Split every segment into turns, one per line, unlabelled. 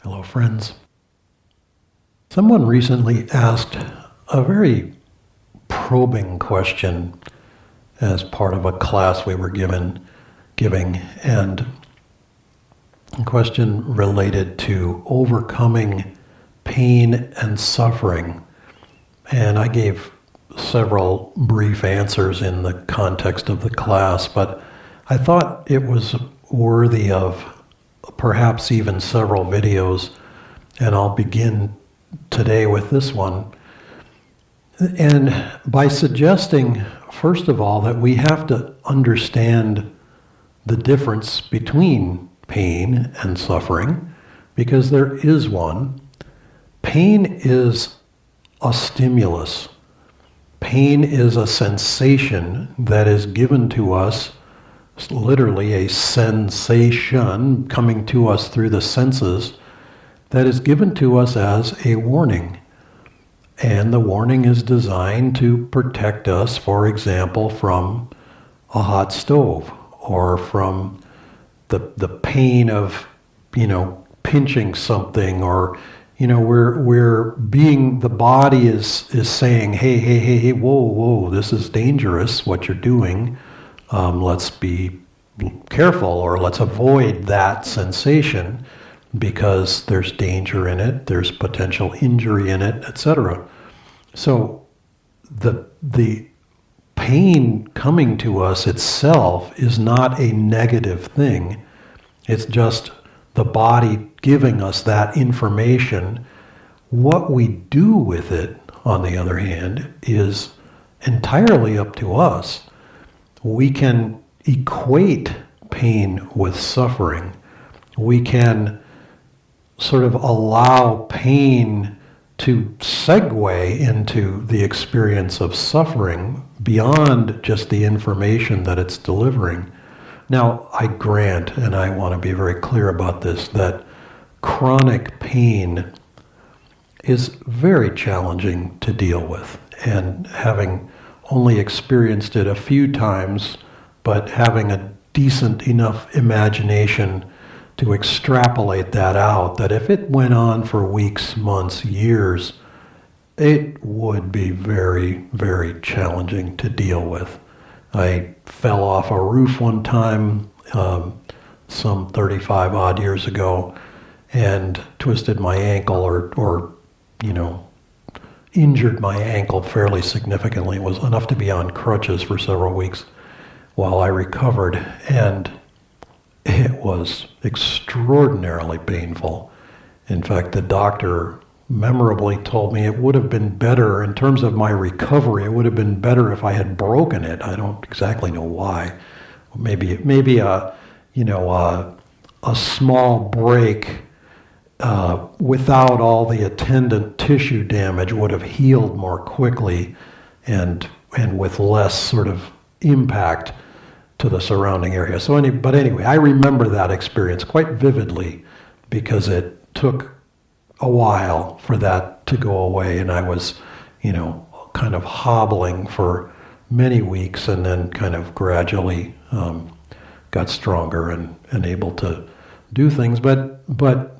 Hello, friends. Someone recently asked a very probing question as part of a class we were giving, and a question related to overcoming pain and suffering. And I gave several brief answers in the context of the class, but I thought it was worthy of perhaps even several videos, and I'll begin today with this one. And by suggesting, first of all, that we have to understand the difference between pain and suffering, because there is one. Pain is a stimulus. Pain is a sensation that is given to us, literally a sensation coming to us through the senses, that is given to us as a warning. And the warning is designed to protect us, for example, from a hot stove, or from the pain of, pinching something, or, we're being, the body is saying, hey, whoa, this is dangerous, what you're doing. Let's be careful, or let's avoid that sensation because there's danger in it, there's potential injury in it, etc. So the pain coming to us itself is not a negative thing. It's just the body giving us that information. What we do with it, on the other hand, is entirely up to us. We can equate pain with suffering. We can sort of allow pain to segue into the experience of suffering beyond just the information that it's delivering. Now, I grant, and I want to be very clear about this, that chronic pain is very challenging to deal with. And having only experienced it a few times, but having a decent enough imagination to extrapolate that out, that if it went on for weeks, months, years, it would be very, very challenging to deal with. I fell off a roof one time, some 35 odd years ago, and twisted my ankle, or injured my ankle fairly significantly. It was enough to be on crutches for several weeks while I recovered, and it was extraordinarily painful. In fact, the doctor memorably told me it would have been better, in terms of my recovery, it would have been better if I had broken it. I don't exactly know why. Maybe a small break without all the attendant tissue damage would have healed more quickly and with less sort of impact to the surrounding area. But anyway, I remember that experience quite vividly because it took a while for that to go away, and I was, kind of hobbling for many weeks, and then kind of gradually got stronger and able to do things. But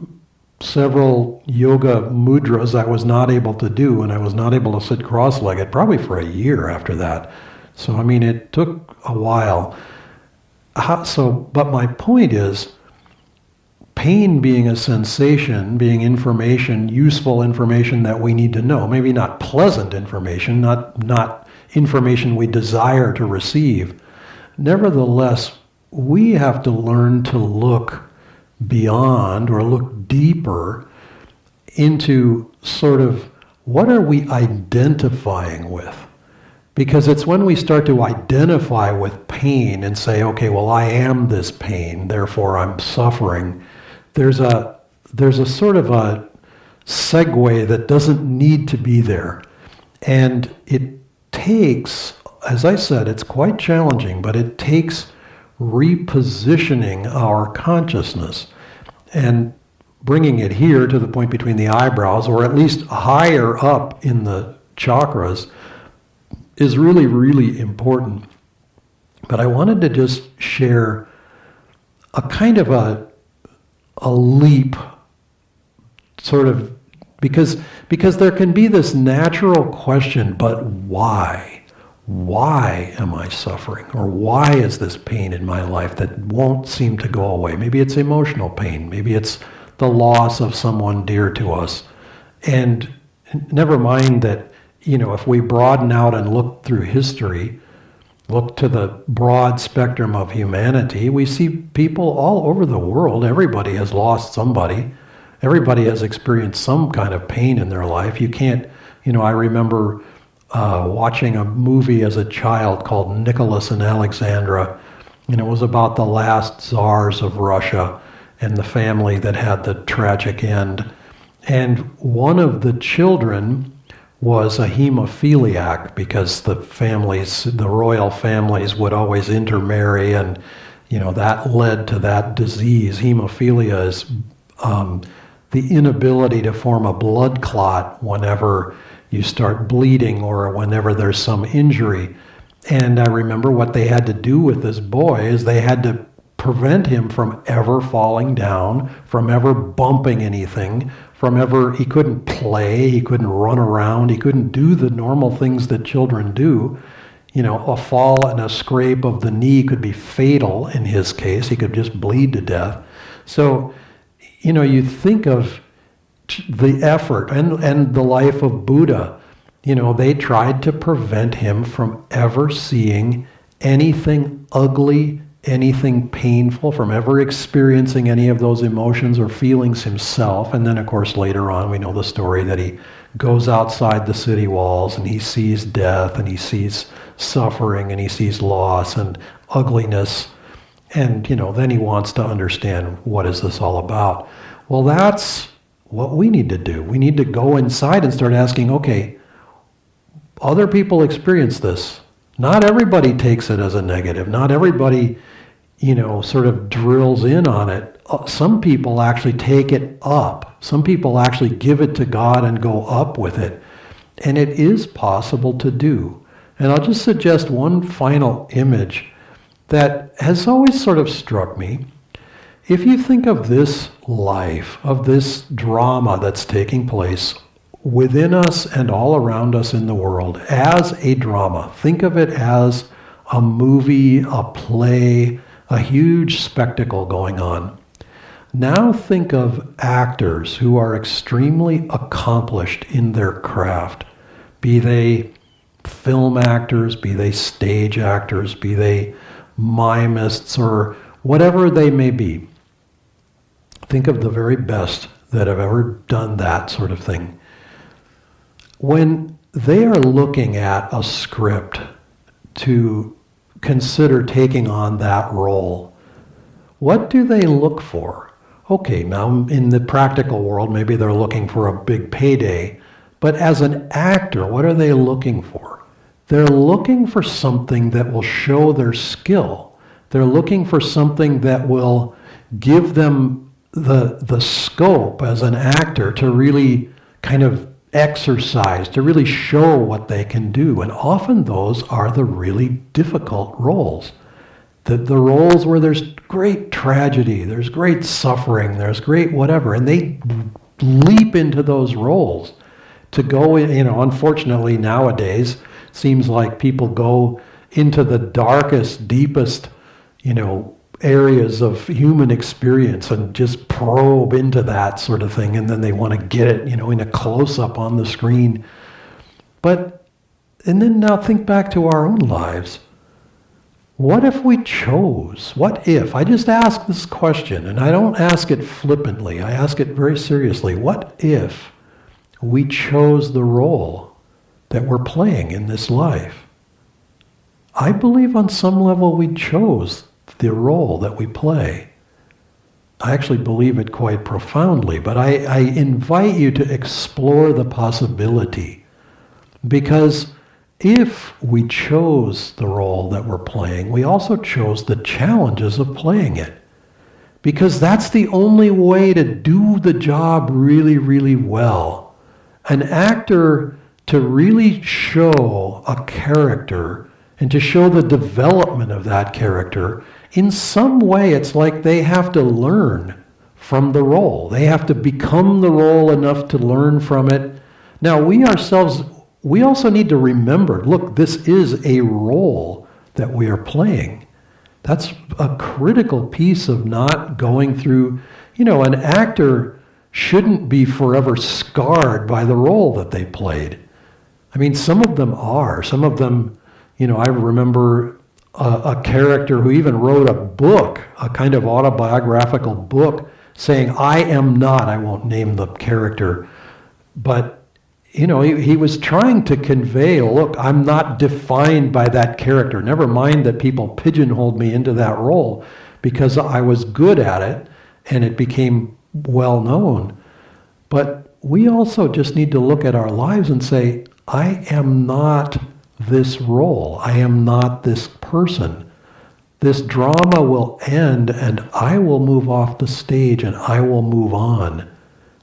several yoga mudras I was not able to do, and I was not able to sit cross-legged probably for a year after that. So, it took a while. But my point is, pain being a sensation, being information, useful information that we need to know, maybe not pleasant information, not information we desire to receive. Nevertheless, we have to learn to look beyond, or look deeper into sort of what are we identifying with. Because it's when we start to identify with pain and say, okay, well, I am this pain, therefore I'm suffering. There's a sort of a segue that doesn't need to be there. And it takes, as I said, it's quite challenging, but it takes repositioning our consciousness and bringing it here to the point between the eyebrows, or at least higher up in the chakras, is really, really important. But I wanted to just share a kind of a leap sort of, because there can be this natural question, but why? Why am I suffering? Or why is this pain in my life that won't seem to go away? Maybe it's emotional pain. Maybe it's the loss of someone dear to us. And never mind that, if we broaden out and look through history, look to the broad spectrum of humanity, we see people all over the world. Everybody has lost somebody. Everybody has experienced some kind of pain in their life. You can't, I remember watching a movie as a child called Nicholas and Alexandra, and it was about the last czars of Russia and the family that had the tragic end. And one of the children was a hemophiliac because the royal families would always intermarry, and that led to that disease. Hemophilia is the inability to form a blood clot whenever you start bleeding or whenever there's some injury. And I remember what they had to do with this boy is they had to prevent him from ever falling down, from ever bumping anything, he couldn't play, he couldn't run around, he couldn't do the normal things that children do. A fall and a scrape of the knee could be fatal in his case. He could just bleed to death. So, you think of the effort and the life of Buddha. They tried to prevent him from ever seeing anything ugly, anything painful, from ever experiencing any of those emotions or feelings himself. And then, of course, later on, we know the story that he goes outside the city walls and he sees death and he sees suffering and he sees loss and ugliness. And, then he wants to understand, what is this all about? Well, that's what we need to do. We need to go inside and start asking, okay, other people experience this. Not everybody takes it as a negative. Not everybody, sort of drills in on it. Some people actually take it up. Some people actually give it to God and go up with it. And it is possible to do. And I'll just suggest one final image that has always sort of struck me. If you think of this life, of this drama that's taking place within us and all around us in the world as a drama, think of it as a movie, a play, a huge spectacle going on. Now think of actors who are extremely accomplished in their craft, be they film actors, be they stage actors, be they mimists, or whatever they may be. Think of the very best that have ever done that sort of thing. When they are looking at a script to consider taking on that role, what do they look for? Okay, now in the practical world, maybe they're looking for a big payday, but as an actor, what are they looking for? They're looking for something that will show their skill. They're looking for something that will give them the scope as an actor to really kind of exercise, to really show what they can do. And often those are the really difficult roles. The roles where there's great tragedy, there's great suffering, there's great whatever, and they leap into those roles to go in. Unfortunately nowadays, it seems like people go into the darkest, deepest, areas of human experience and just probe into that sort of thing, and then they want to get it, in a close-up on the screen. And then now think back to our own lives. What if we chose? What if? I just ask this question, and I don't ask it flippantly. I ask it very seriously. What if we chose the role that we're playing in this life? I believe on some level we chose the role that we play. I actually believe it quite profoundly, but I invite you to explore the possibility, because if we chose the role that we're playing, we also chose the challenges of playing it, because that's the only way to do the job really, really well. An actor, to really show a character and to show the development of that character, in some way it's like they have to learn from the role. They have to become the role enough to learn from it. Now, we ourselves, we also need to remember, look, this is a role that we are playing. That's a critical piece of not going through, an actor shouldn't be forever scarred by the role that they played. I mean, some of them are. Some of them, I remember a character who even wrote a book, a kind of autobiographical book, saying, I am not, I won't name the character, but, he was trying to convey, look, I'm not defined by that character. Never mind that people pigeonholed me into that role because I was good at it and it became well known. But we also just need to look at our lives and say, I am not this role. I am not this person. This drama will end and I will move off the stage and I will move on.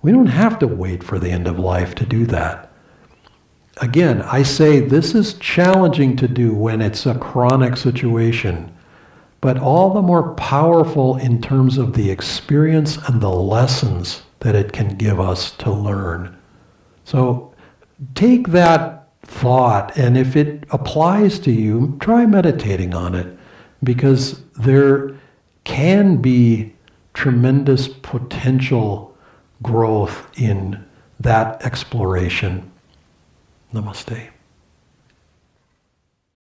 We don't have to wait for the end of life to do that. Again, I say this is challenging to do when it's a chronic situation, but all the more powerful in terms of the experience and the lessons that it can give us to learn. So take that thought, and if it applies to you, try meditating on it, because there can be tremendous potential growth in that exploration. Namaste.